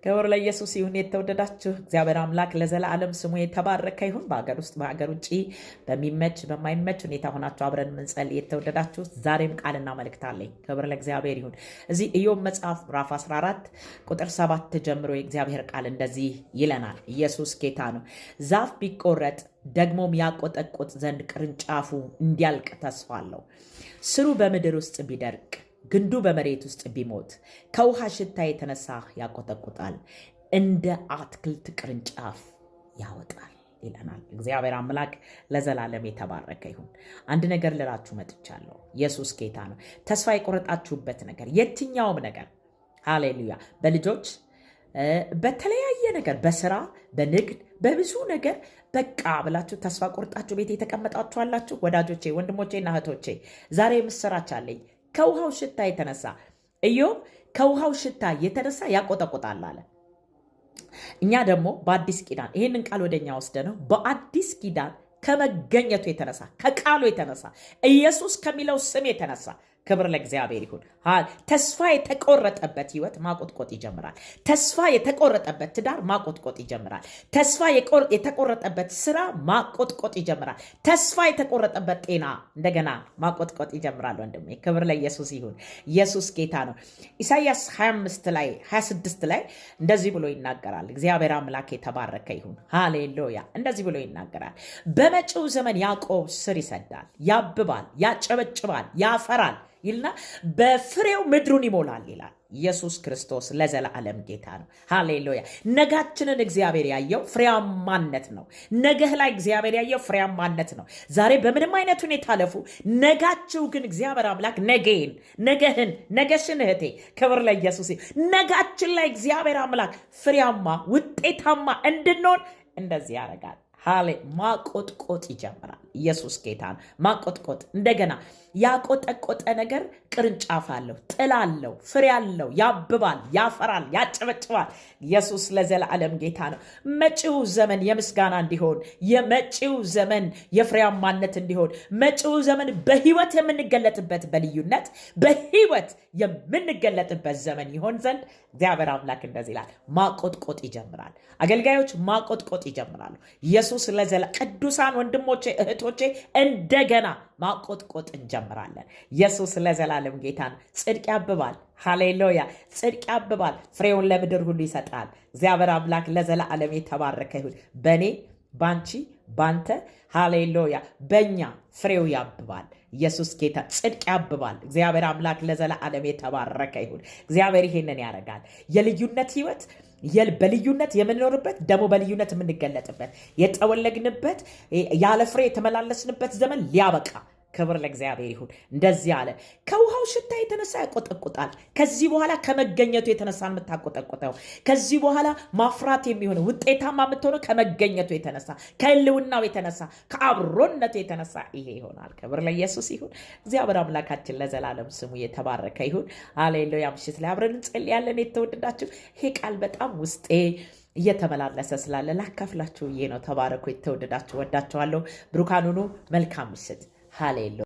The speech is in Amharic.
ክብር ለኢየሱስ ይሁን። የተወደዳችሁ እግዚአብሔር አምላክ ለዘላለም ስሙ የተባረከ ይሁን። በሀገር ውስጥ በሀገር ውጭ በሚመች በማይመች ሁኔታ ሆናችሁ አብረን የምንጸልይ የተወደዳችሁ ዛሬም ቃልና መልእክት አለኝ። ክብር ለእግዚአብሔር ይሁን። እዚህ ኢዮብ መጽሐፍ ምዕራፍ 14 ቁጥር 7 ጀምሮ የእግዚአብሔር ቃል እንደዚህ ይለናል። ኢየሱስ ጌታ ነው። ዛፍ ቢቆረጥ ደግሞም ያቆጠቆጥ ዘንድ ቅርንጫፉ እንዲያልቅ ተስፋ አለው። ስሩ በምድር ውስጥ ቢደርቅ ግንዱ በመሬት ውስጥ ቢሞት ከውሃ ሽታ የተነሳ ያቆጠቁጣል፣ እንደ አትክልት ቅርንጫፍ ያወጣል ይለናል። እግዚአብሔር አምላክ ለዘላለም የተባረከ ይሁን። አንድ ነገር ልላችሁ መጥቻለሁ። ኢየሱስ ጌታ ነው። ተስፋ የቆረጣችሁበት ነገር የትኛውም ነገር ሃሌሉያ፣ በልጆች በተለያየ ነገር፣ በስራ በንግድ በብዙ ነገር በቃ ብላችሁ ተስፋ ቆርጣችሁ ቤት የተቀመጣችሁ አላችሁ። ወዳጆቼ ወንድሞቼና እህቶቼ ዛሬ ምስራች አለኝ። ከውሃው ሽታ የተነሳ ኢዮብ ከውሃው ሽታ የተነሳ ያቆጠቁጣል አለ። እኛ ደግሞ በአዲስ ኪዳን ይህንን ቃል ወደኛ ወስደ ነው በአዲስ ኪዳን ከመገኘቱ የተነሳ ከቃሉ የተነሳ ኢየሱስ ከሚለው ስም የተነሳ ክብር ለእግዚአብሔር ይሁን። ተስፋ የተቆረጠበት ህይወት ማቆጥቆጥ ይጀምራል። ተስፋ የተቆረጠበት ትዳር ማቆጥቆጥ ይጀምራል። ተስፋ የተቆረጠበት ስራ ማቆጥቆጥ ይጀምራል። ተስፋ የተቆረጠበት ጤና እንደገና ማቆጥቆጥ ይጀምራል። ወንድሜ ክብር ለኢየሱስ ይሁን። ኢየሱስ ጌታ ነው። ኢሳይያስ 26 ላይ እንደዚህ ብሎ ይናገራል። እግዚአብሔር አምላክ የተባረከ ይሁን። ሃሌሉያ። እንደዚህ ብሎ ይናገራል። በመጪው ዘመን ያዕቆብ ስር ይሰዳል፣ ያብባል፣ ያጨበጭባል፣ ያፈራል ይልና በፍሬው ምድሩን ይሞላል ይላል። ኢየሱስ ክርስቶስ ለዘላለም ጌታ ነው። ሃሌሉያ። ነጋችንን እግዚአብሔር ያየው ፍሬያማነት ነው። ነገህ ላይ እግዚአብሔር ያየው ፍሬያማነት ነው። ዛሬ በምንም አይነት ሁኔታ አለፉ። ነጋችሁ ግን እግዚአብሔር አምላክ ነገህን ነገሽን እህቴ ክብር ለኢየሱስ። ነጋችን ላይ እግዚአብሔር አምላክ ፍሬያማ ውጤታማ እንድንሆን እንደዚህ ያደርጋል። ማቆጥቆጥ ይጀምራል። ኢየሱስ ጌታ ነው። ማቆጥቆጥ እንደገና ያቆጠቆጠ ነገር ቅርንጫፍ አለው፣ ጥላ አለው፣ ፍሬ አለው፣ ያብባል፣ ያፈራል፣ ያጨበጭባል። ኢየሱስ ለዘላለም ጌታ ነው። መጪው ዘመን የምስጋና እንዲሆን፣ የመጪው ዘመን የፍሬያማነት እንዲሆን፣ መጪው ዘመን በህይወት የምንገለጥበት በልዩነት በህይወት የምንገለጥበት ዘመን ይሆን ዘንድ እግዚአብሔር አምላክ እንደዚህ ይላል። ማቆጥቆጥ ይጀምራል። አገልጋዮች ማቆጥቆጥ ይጀምራሉ። ኢየሱስ ቅዱሳን ወንድሞቼ እህቶቼ እንደገና ማቆጥቆጥ እንጀምራለን። ኢየሱስ ለዘላለም ጌታ ነው። ጽድቅ ያብባል። ሃሌሉያ። ጽድቅ ያብባል፣ ፍሬውን ለምድር ሁሉ ይሰጣል። እግዚአብሔር አምላክ ለዘላለም የተባረከ ይሁን። በእኔ ባንቺ ባንተ ሃሌሉያ በእኛ ፍሬው ያብባል። ኢየሱስ ጌታ ጽድቅ ያብባል። እግዚአብሔር አምላክ ለዘላለም የተባረከ ይሁን። እግዚአብሔር ይሄንን ያደርጋል። የልዩነት ህይወት በልዩነት የምንኖርበት ደግሞ በልዩነት የምንገለጥበት የጠወለግንበት ያለ ፍሬ የተመላለስንበት ዘመን ሊያበቃ ክብር ለእግዚአብሔር ይሁን። እንደዚህ አለ። ከውሃው ሽታ የተነሳ ያቆጠቁጣል። ከዚህ በኋላ ከመገኘቱ የተነሳ የምታቆጠቁጠው ከዚህ በኋላ ማፍራት የሚሆነው ውጤታማ የምትሆነው ከመገኘቱ የተነሳ ከህልውናው የተነሳ ከአብሮነቱ የተነሳ ይሄ ይሆናል። ክብር ለኢየሱስ ይሁን። እግዚአብሔር አምላካችን ለዘላለም ስሙ የተባረከ ይሁን። ሃሌሉያ። ምሽት ላይ አብረን እንጸልያለን። የተወደዳችሁ ይሄ ቃል በጣም ውስጤ እየተመላለሰ ስላለ ላካፍላችሁ ይሄ ነው። ተባረኩ። የተወደዳችሁ ወዳችኋለሁ። ብሩካን ሁኑ። መልካም ምሽት። ሃሌሉያ።